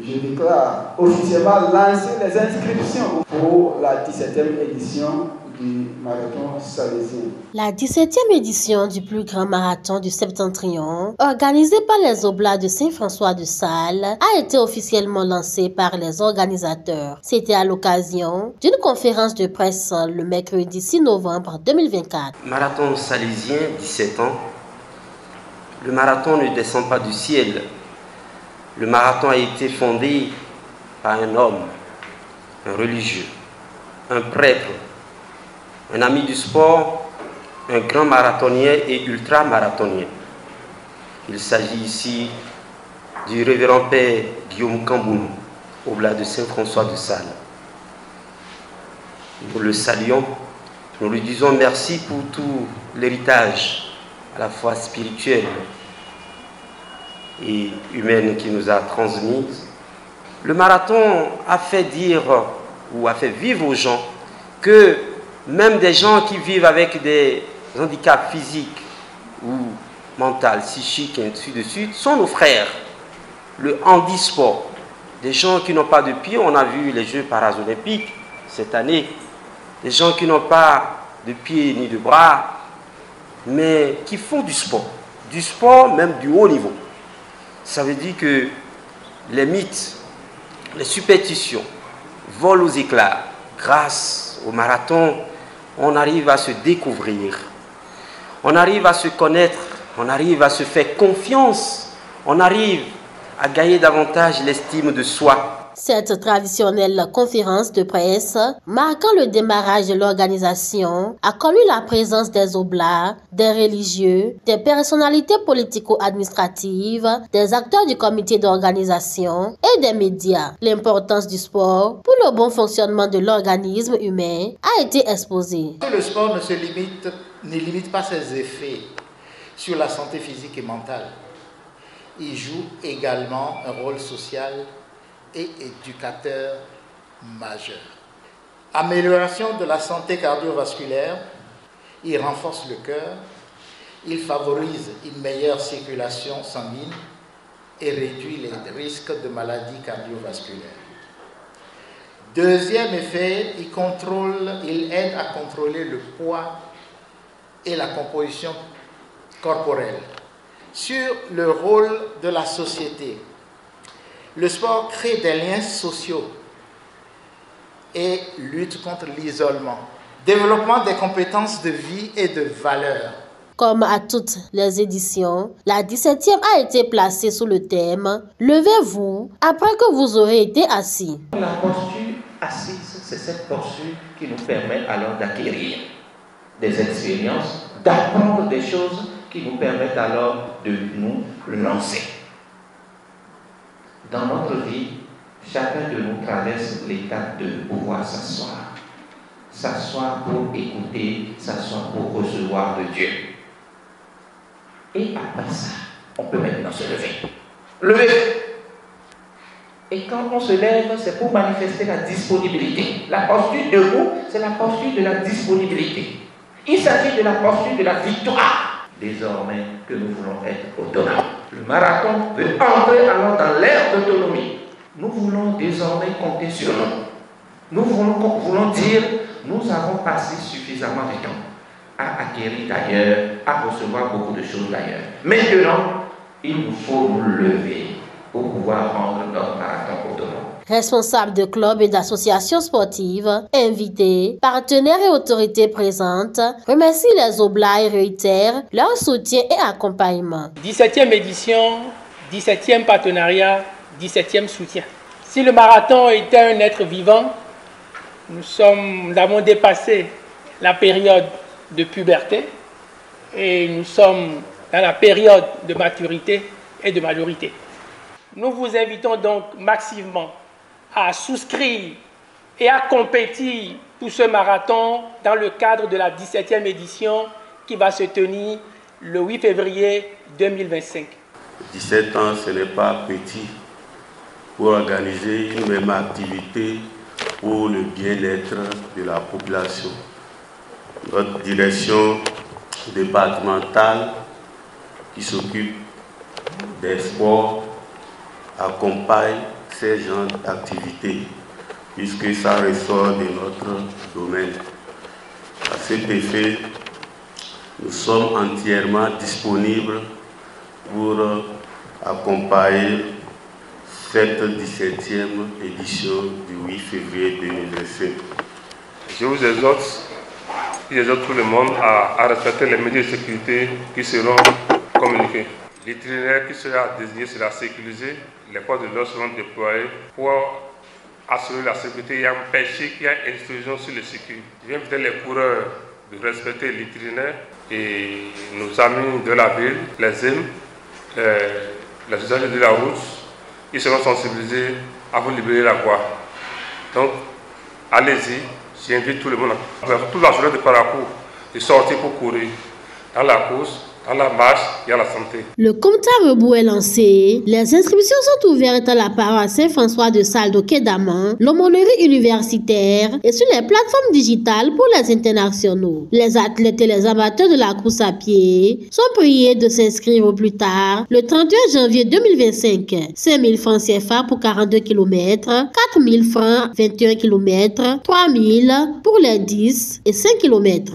Je déclare officiellement lancer les inscriptions pour la 17e édition du marathon salésien. La 17e édition du plus grand marathon du Septentrion, organisé par les Oblats de Saint-François-de-Sales, a été officiellement lancée par les organisateurs. C'était à l'occasion d'une conférence de presse le mercredi 6 novembre 2024. Marathon salésien, 17 ans. Le marathon ne descend pas du ciel. Le marathon a été fondé par un homme, un religieux, un prêtre, un ami du sport, un grand marathonien et ultra-marathonien. Il s'agit ici du révérend père Guillaume Cambounou, oblat de Saint-François-de-Sales. Nous le saluons, nous lui disons merci pour tout l'héritage, à la fois spirituel et humaine qui nous a transmise. Le marathon a fait dire ou a fait vivre aux gens que même des gens qui vivent avec des handicaps physiques ou mentaux, psychiques et ainsi de suite sont nos frères. Le handisport, des gens qui n'ont pas de pied, on a vu les Jeux paralympiques cette année, des gens qui n'ont pas de pieds ni de bras, mais qui font du sport même du haut niveau. Ça veut dire que les mythes, les superstitions volent aux éclats. Grâce au marathon, on arrive à se découvrir, on arrive à se connaître, on arrive à se faire confiance, on arrive à gagner davantage l'estime de soi. Cette traditionnelle conférence de presse, marquant le démarrage de l'organisation, a connu la présence des oblats, des religieux, des personnalités politico-administratives, des acteurs du comité d'organisation et des médias. L'importance du sport pour le bon fonctionnement de l'organisme humain a été exposée. Le sport ne limite pas ses effets sur la santé physique et mentale. Il joue également un rôle social et éducateur majeur. Amélioration de la santé cardiovasculaire, il renforce le cœur, il favorise une meilleure circulation sanguine et réduit les risques de maladies cardiovasculaires. Deuxième effet, il aide à contrôler le poids et la composition corporelle. Sur le rôle de la société, le sport crée des liens sociaux et lutte contre l'isolement. Développement des compétences de vie et de valeurs. Comme à toutes les éditions, la 17e a été placée sous le thème « Levez-vous après que vous aurez été assis ». La posture assise, c'est cette posture qui nous permet alors d'acquérir des expériences, d'apprendre des choses qui nous permettent alors de nous lancer. Dans notre vie, chacun de nous traverse l'étape de pouvoir s'asseoir. S'asseoir pour écouter, s'asseoir pour recevoir de Dieu. Et après ça, on peut maintenant se lever. Lever. Et quand on se lève, c'est pour manifester la disponibilité. La posture debout, c'est la posture de la disponibilité. Il s'agit de la posture de la victoire. Désormais que nous voulons être autonomes. Le marathon veut entrer alors dans l'ère d'autonomie. Nous voulons désormais compter sur nous. Nous voulons dire, nous avons passé suffisamment de temps à acquérir d'ailleurs, à recevoir beaucoup de choses d'ailleurs. Maintenant, il nous faut nous lever pour pouvoir rendre notre marathon autonome. Responsables de clubs et d'associations sportives, invités, partenaires et autorités présentes remercient les oblats et réitèrent leur soutien et accompagnement. 17e édition, 17e partenariat, 17e soutien. Si le marathon était un être vivant, nous avons dépassé la période de puberté et nous sommes dans la période de maturité et de majorité. Nous vous invitons donc massivement à souscrire et à compétir pour ce marathon dans le cadre de la 17e édition qui va se tenir le 8 février 2025. 17 ans, ce n'est pas petit pour organiser une même activité pour le bien-être de la population. Notre direction départementale qui s'occupe des sports accompagne ces genres d'activités, puisque ça ressort de notre domaine. À cet effet, nous sommes entièrement disponibles pour accompagner cette 17e édition du 8 février 2025. Je vous exhorte tout le monde à respecter les mesures de sécurité qui seront communiquées. L'itinéraire qui sera désigné sera sécurisé, les forces de l'ordre seront déployées pour assurer la sécurité et empêcher qu'il y ait intrusion sur le circuit. Je viens inviter les coureurs de respecter l'itinéraire et nos amis de la ville, les IM, les usagers de la route, ils seront sensibilisés à vous libérer la voie. Donc, allez-y, j'invite tout le monde à faire toute la journée de parcours et sortir pour courir dans la course, dans la marche et à la santé. Le compte à rebours est lancé. Les inscriptions sont ouvertes à la paroisse Saint-François de Sales au Quai d'Amont, l'aumônerie universitaire et sur les plateformes digitales pour les internationaux. Les athlètes et les amateurs de la course à pied sont priés de s'inscrire au plus tard le 31 janvier 2025. 5 000 francs CFA pour 42 km, 4 000 francs 21 km, 3 000 pour les 10 et 5 km.